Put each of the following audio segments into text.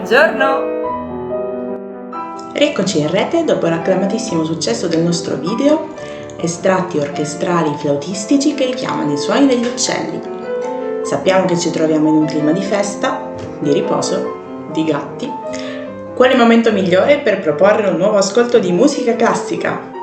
Buongiorno! Rieccoci in rete dopo l'acclamatissimo successo del nostro video Estratti orchestrali flautistici che richiamano i suoni degli uccelli. Sappiamo che ci troviamo in un clima di festa, di riposo, di gatti. Quale momento migliore per proporre un nuovo ascolto di musica classica?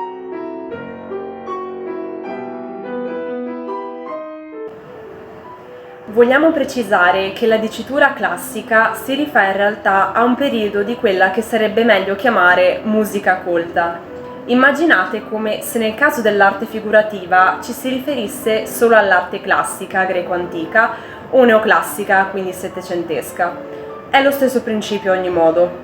Vogliamo precisare che la dicitura classica si rifà in realtà a un periodo di quella che sarebbe meglio chiamare musica colta. Immaginate come se nel caso dell'arte figurativa ci si riferisse solo all'arte classica greco-antica o neoclassica, quindi settecentesca. È lo stesso principio a ogni modo.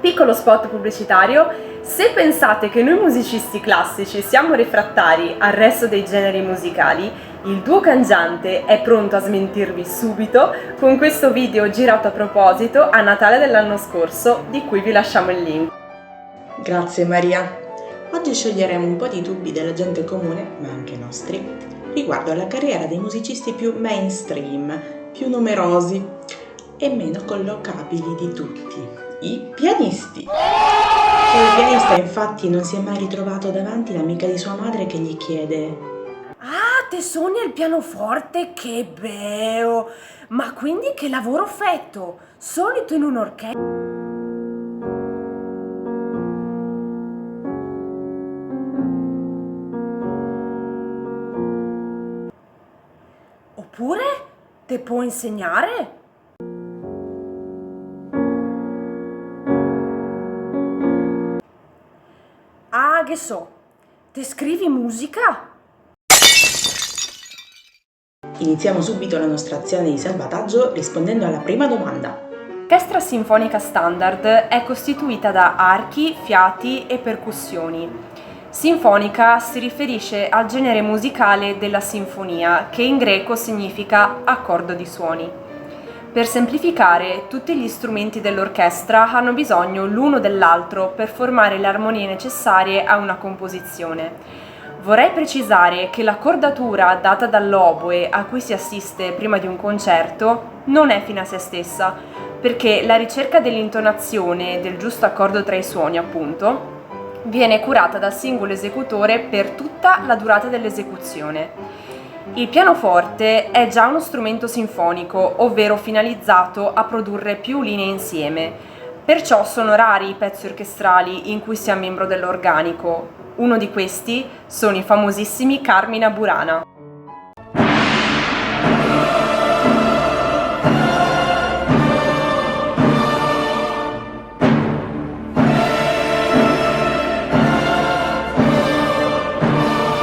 Piccolo spot pubblicitario: se pensate che noi musicisti classici siamo refrattari al resto dei generi musicali, il duo cangiante è pronto a smentirvi subito con questo video girato a proposito a Natale dell'anno scorso, di cui vi lasciamo il link. Grazie Maria. Oggi scioglieremo un po' di dubbi della gente comune, ma anche nostri, riguardo alla carriera dei musicisti più mainstream, più numerosi e meno collocabili di tutti, i pianisti. Il pianista infatti non si è mai ritrovato davanti l'amica di sua madre che gli chiede: Ah, te suoni il pianoforte? Che bello! Ma quindi che lavoro fetto? Solito in un'orchestra? Oppure te può insegnare? Ah, che so, te scrivi musica? Iniziamo subito la nostra azione di salvataggio rispondendo alla prima domanda. L'orchestra sinfonica standard è costituita da archi, fiati e percussioni. Sinfonica si riferisce al genere musicale della sinfonia, che in greco significa accordo di suoni. Per semplificare, tutti gli strumenti dell'orchestra hanno bisogno l'uno dell'altro per formare le armonie necessarie a una composizione. Vorrei precisare che l'accordatura data dall'oboe a cui si assiste prima di un concerto non è fine a se stessa, perché la ricerca dell'intonazione, del giusto accordo tra i suoni, appunto, viene curata dal singolo esecutore per tutta la durata dell'esecuzione. Il pianoforte è già uno strumento sinfonico, ovvero finalizzato a produrre più linee insieme. Perciò sono rari i pezzi orchestrali in cui sia membro dell'organico. Uno di questi sono i famosissimi Carmina Burana.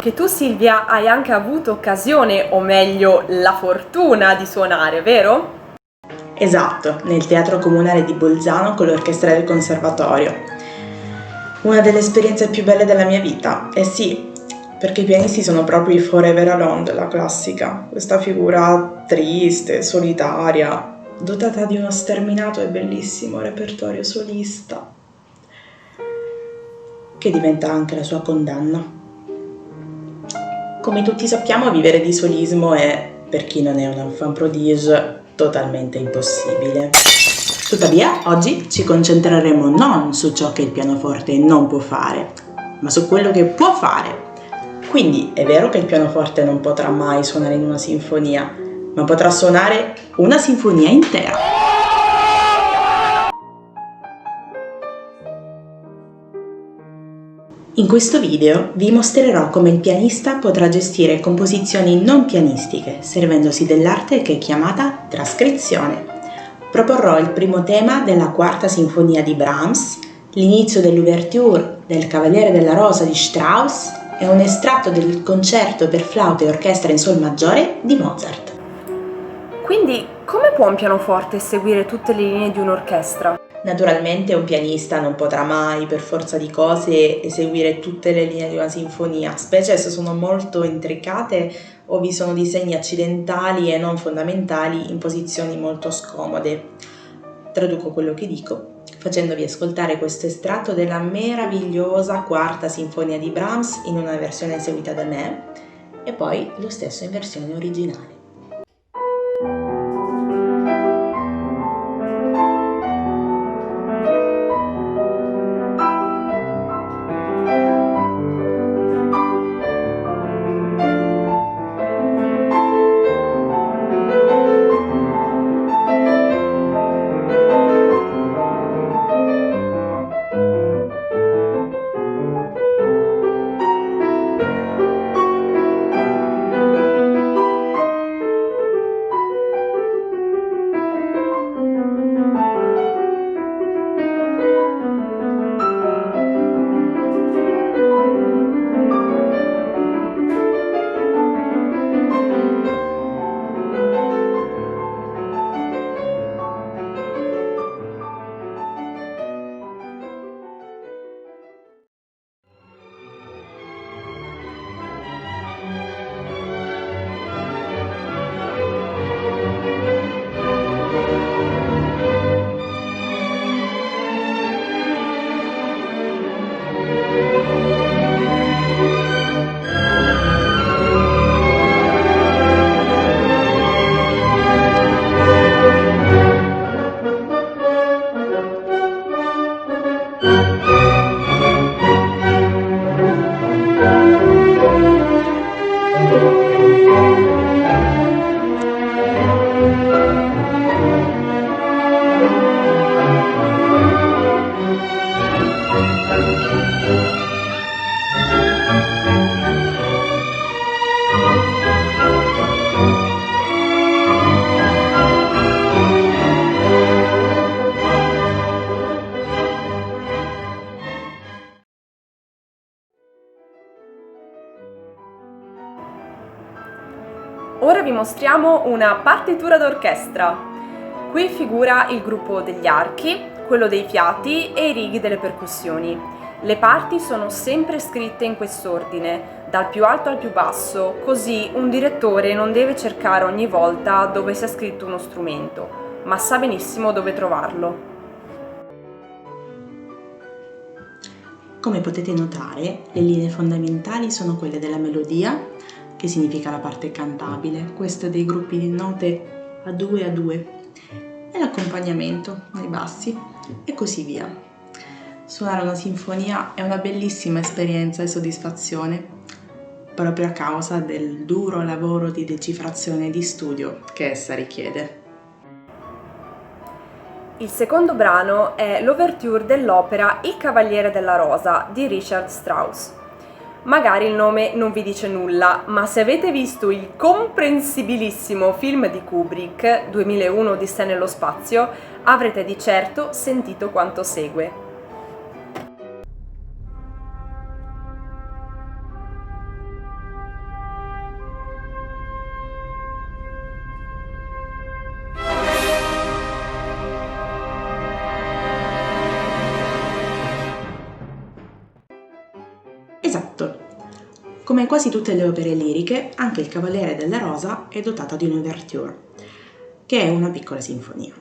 Che tu, Silvia, hai anche avuto occasione, o meglio la fortuna di suonare, vero? Esatto, nel Teatro Comunale di Bolzano con l'orchestra del Conservatorio. Una delle esperienze più belle della mia vita. Eh sì, perché i pianisti sono proprio i forever alone della classica, questa figura triste, solitaria, dotata di uno sterminato e bellissimo repertorio solista, che diventa anche la sua condanna. Come tutti sappiamo, vivere di solismo è, per chi non è un enfant prodige, totalmente impossibile. Tuttavia, oggi ci concentreremo non su ciò che il pianoforte non può fare, ma su quello che può fare. Quindi è vero che il pianoforte non potrà mai suonare in una sinfonia, ma potrà suonare una sinfonia intera. In questo video vi mostrerò come il pianista potrà gestire composizioni non pianistiche, servendosi dell'arte che è chiamata trascrizione. Proporrò il primo tema della quarta sinfonia di Brahms, l'inizio dell'ouverture del Cavaliere della Rosa di Strauss e un estratto del concerto per flauto e orchestra in sol maggiore di Mozart. Quindi, come può un pianoforte seguire tutte le linee di un'orchestra? Naturalmente un pianista non potrà mai, per forza di cose, eseguire tutte le linee di una sinfonia, specie se sono molto intricate o vi sono disegni accidentali e non fondamentali in posizioni molto scomode. Traduco quello che dico, facendovi ascoltare questo estratto della meravigliosa quarta sinfonia di Brahms in una versione eseguita da me e poi lo stesso in versione originale. Ora vi mostriamo una partitura d'orchestra. Qui figura il gruppo degli archi, quello dei fiati e i righi delle percussioni. Le parti sono sempre scritte in quest'ordine, dal più alto al più basso, così un direttore non deve cercare ogni volta dove sia scritto uno strumento, ma sa benissimo dove trovarlo. Come potete notare, le linee fondamentali sono quelle della melodia, che significa la parte cantabile, questo dei gruppi di note a 2 a 2, e l'accompagnamento ai bassi, e così via. Suonare una sinfonia è una bellissima esperienza e soddisfazione, proprio a causa del duro lavoro di decifrazione e di studio che essa richiede. Il secondo brano è l'ouverture dell'opera Il Cavaliere della Rosa di Richard Strauss. Magari il nome non vi dice nulla, ma se avete visto il comprensibilissimo film di Kubrick, 2001 Odissea nello spazio, avrete di certo sentito quanto segue. Esatto. Come quasi tutte le opere liriche, anche Il Cavaliere della Rosa è dotata di un'ouverture, che è una piccola sinfonia.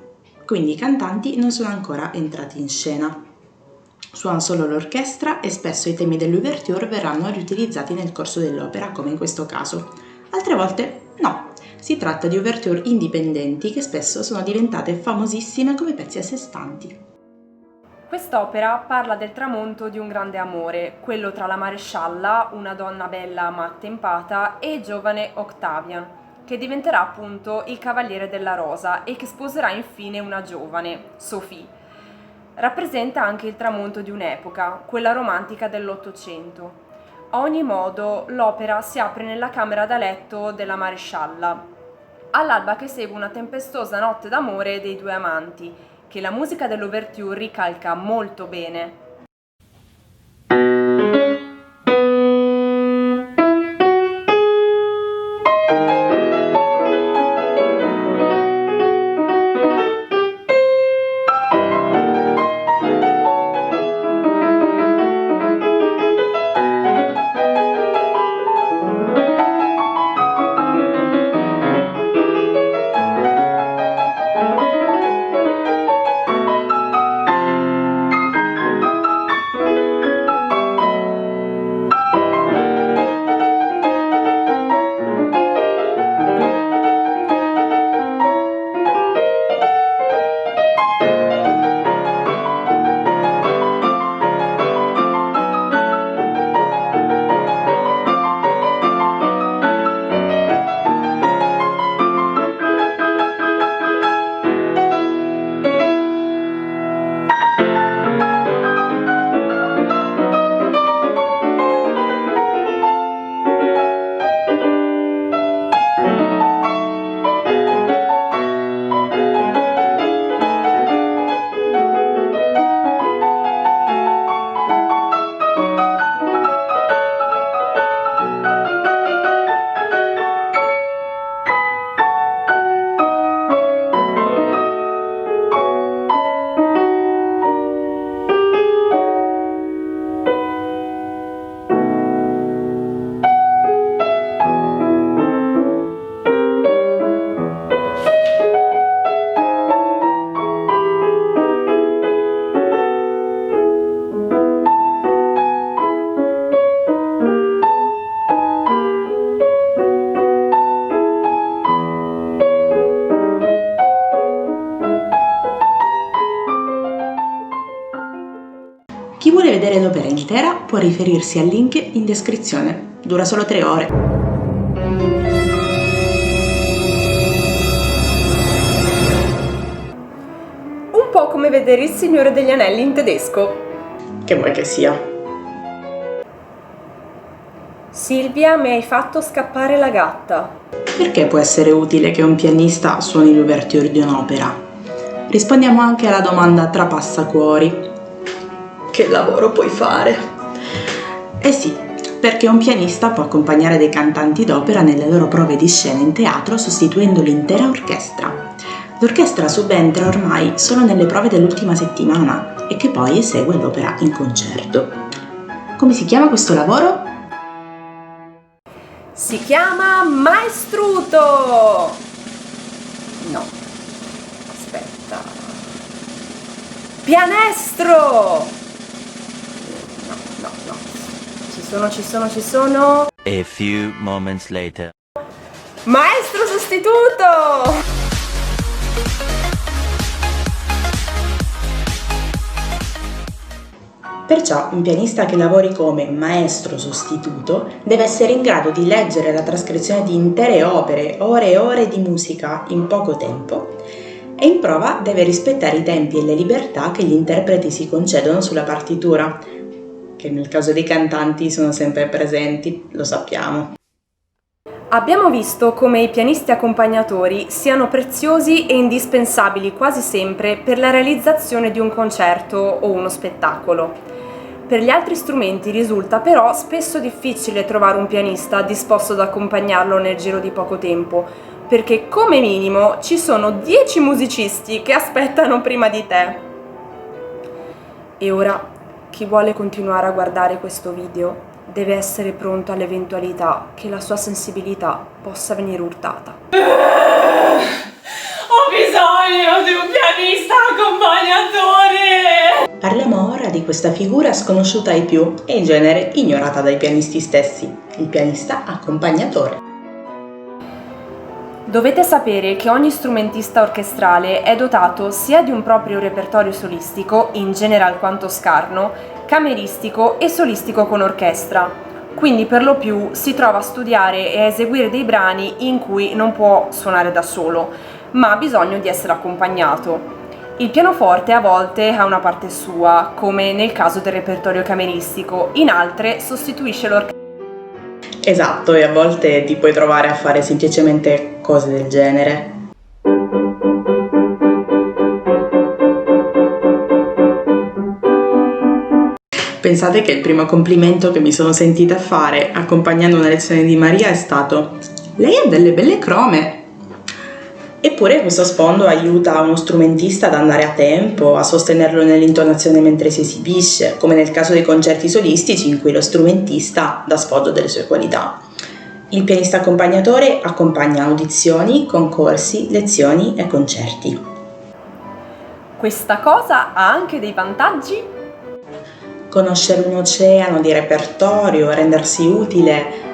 Quindi i cantanti non sono ancora entrati in scena. Suona solo l'orchestra e spesso i temi dell'ouverture verranno riutilizzati nel corso dell'opera, come in questo caso. Altre volte no, si tratta di ouverture indipendenti che spesso sono diventate famosissime come pezzi a sé stanti. Quest'opera parla del tramonto di un grande amore, quello tra la marescialla, una donna bella ma attempata, e il giovane Octavian, che diventerà appunto il Cavaliere della Rosa e che sposerà infine una giovane, Sophie. Rappresenta anche il tramonto di un'epoca, quella romantica dell'Ottocento. A ogni modo, l'opera si apre nella camera da letto della marescialla, all'alba che segue una tempestosa notte d'amore dei due amanti, che la musica dell'ouverture ricalca molto bene. Chi vuole vedere l'opera intera può riferirsi al link in descrizione. Dura solo 3 ore. Un po' come vedere Il Signore degli Anelli in tedesco. Che vuoi che sia? Silvia, mi hai fatto scappare la gatta. Perché può essere utile che un pianista suoni l'ouverture di un'opera? Rispondiamo anche alla domanda tra passacuori. Che lavoro puoi fare? Eh sì, perché un pianista può accompagnare dei cantanti d'opera nelle loro prove di scena in teatro sostituendo l'intera orchestra. L'orchestra subentra ormai solo nelle prove dell'ultima settimana e che poi esegue l'opera in concerto. Come si chiama questo lavoro? Si chiama maestruto! No, aspetta. Pianestro! No. Ci sono. A few moments later. Maestro sostituto! Perciò un pianista che lavori come maestro sostituto deve essere in grado di leggere la trascrizione di intere opere, ore e ore di musica in poco tempo e in prova deve rispettare i tempi e le libertà che gli interpreti si concedono sulla partitura, che nel caso dei cantanti sono sempre presenti, lo sappiamo. Abbiamo visto come i pianisti accompagnatori siano preziosi e indispensabili quasi sempre per la realizzazione di un concerto o uno spettacolo. Per gli altri strumenti risulta però spesso difficile trovare un pianista disposto ad accompagnarlo nel giro di poco tempo, perché come minimo ci sono 10 musicisti che aspettano prima di te. E ora, chi vuole continuare a guardare questo video deve essere pronto all'eventualità che la sua sensibilità possa venire urtata. Ho bisogno di un pianista accompagnatore! Parliamo ora di questa figura sconosciuta ai più e in genere ignorata dai pianisti stessi, il pianista accompagnatore. Dovete sapere che ogni strumentista orchestrale è dotato sia di un proprio repertorio solistico, in genere alquanto scarno, cameristico e solistico con orchestra. Quindi per lo più si trova a studiare e a eseguire dei brani in cui non può suonare da solo, ma ha bisogno di essere accompagnato. Il pianoforte a volte ha una parte sua, come nel caso del repertorio cameristico, in altre sostituisce l'orchestra. Esatto, e a volte ti puoi trovare a fare semplicemente cose del genere. Pensate che il primo complimento che mi sono sentita fare accompagnando una lezione di Maria è stato: lei ha delle belle crome! Eppure questo sfondo aiuta uno strumentista ad andare a tempo, a sostenerlo nell'intonazione mentre si esibisce, come nel caso dei concerti solistici in cui lo strumentista dà sfoggio delle sue qualità. Il pianista accompagnatore accompagna audizioni, concorsi, lezioni e concerti. Questa cosa ha anche dei vantaggi? Conoscere un oceano di repertorio, rendersi utile.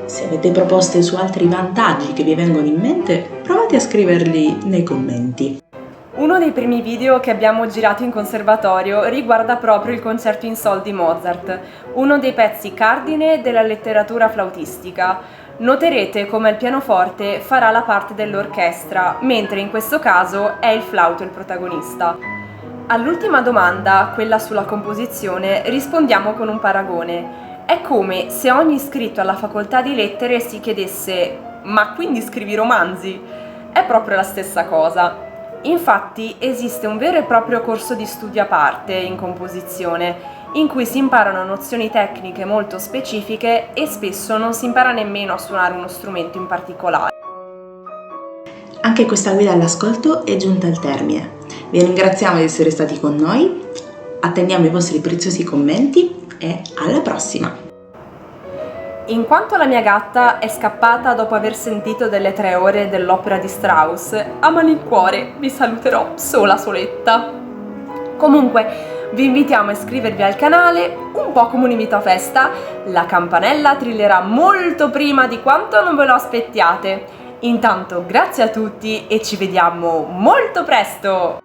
Se avete proposte su altri vantaggi che vi vengono in mente, provate a scriverli nei commenti. Uno dei primi video che abbiamo girato in conservatorio riguarda proprio il concerto in sol di Mozart, uno dei pezzi cardine della letteratura flautistica. Noterete come il pianoforte farà la parte dell'orchestra, mentre in questo caso è il flauto il protagonista. All'ultima domanda, quella sulla composizione, rispondiamo con un paragone. È come se ogni iscritto alla facoltà di lettere si chiedesse: ma quindi scrivi romanzi? È proprio la stessa cosa. Infatti esiste un vero e proprio corso di studio a parte in composizione, in cui si imparano nozioni tecniche molto specifiche e spesso non si impara nemmeno a suonare uno strumento in particolare. Anche questa guida all'ascolto è giunta al termine. Vi ringraziamo di essere stati con noi, attendiamo i vostri preziosi commenti e alla prossima! In quanto la mia gatta è scappata dopo aver sentito delle 3 ore dell'opera di Strauss, a malincuore vi saluterò soletta. Comunque, vi invitiamo a iscrivervi al canale, un po' come un invito a festa, la campanella trillerà molto prima di quanto non ve lo aspettiate. Intanto grazie a tutti e ci vediamo molto presto!